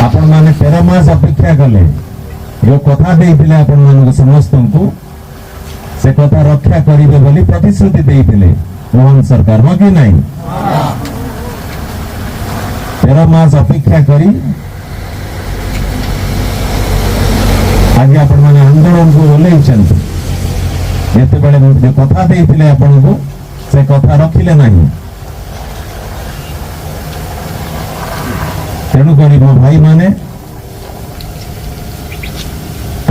आपण माने 13 मास अपेक्षा कले जो कथा देइथिले आपण मानक समस्त को से कथा रक्षा करिवे बोली प्रतिश्रुति देइथिले मोहन सरकार हो कि नहीं 13 मास अपेक्षा करी आज आपण माने आंदोलन को ओल्लेइछन्ति जेते बेले जो कथा देइथिले आपण को से कथा रखिले नहीं तेणु करी मो भाई माने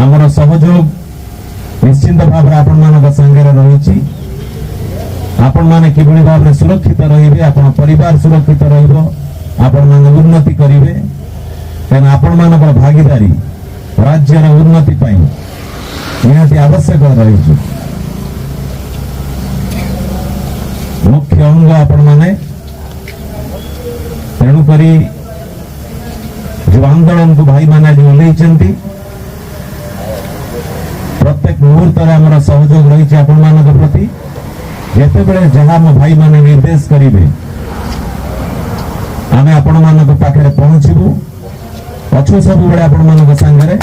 आमर सहयोग निश्चिंत भाव आपण मानक संगे रही आपण माने किभली भाव सुरक्षित रहिबे आपण परिवार सुरक्षित रहिबो आपण माने उन्नति करिवे कारण आपण मानक भागीदारी राज्यर उन्नति पाई निहाती आवश्यक रही मुख्य अंग आपण माने तेणु करी जो आंदोलन को भाई माने जो ओल्लेइछन्ति प्रत्येक मुहूर्त आमर सहयोग रही आपण मानक प्रति जेते बेले जहाँ मो भाई माने निर्देश करिवे आमे आपण मानक पाखरे पहुंचबू अच्छु सब बेले आपण मानक संगे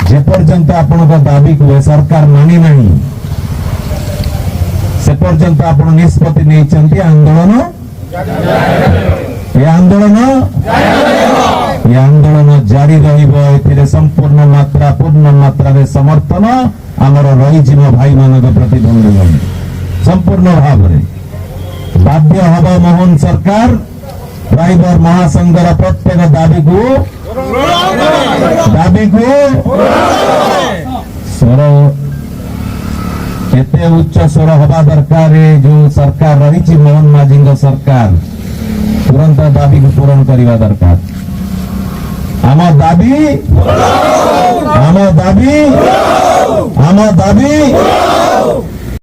जे पर्यंत आपण दाबी को सरकार मानी नहीं से पर्यंत आपण निष्पत्ति नहीं आंदोलन ये आंदोलन जारी रही संपूर्ण मात्रा पूर्ण मात्रा रे समर्थन आमर रही भाई मानक प्रति बंधुगण संपूर्ण भाव बाध्य हब मोहन सरकार ड्राइवर महासंघर प्रत्येक दाबी को स्वर एते उच्च स्वर हवा दरकार जो सरकार रही मोहन माझी सरकार तुरंत दाबी को पूरण करने दरकार आम दाबी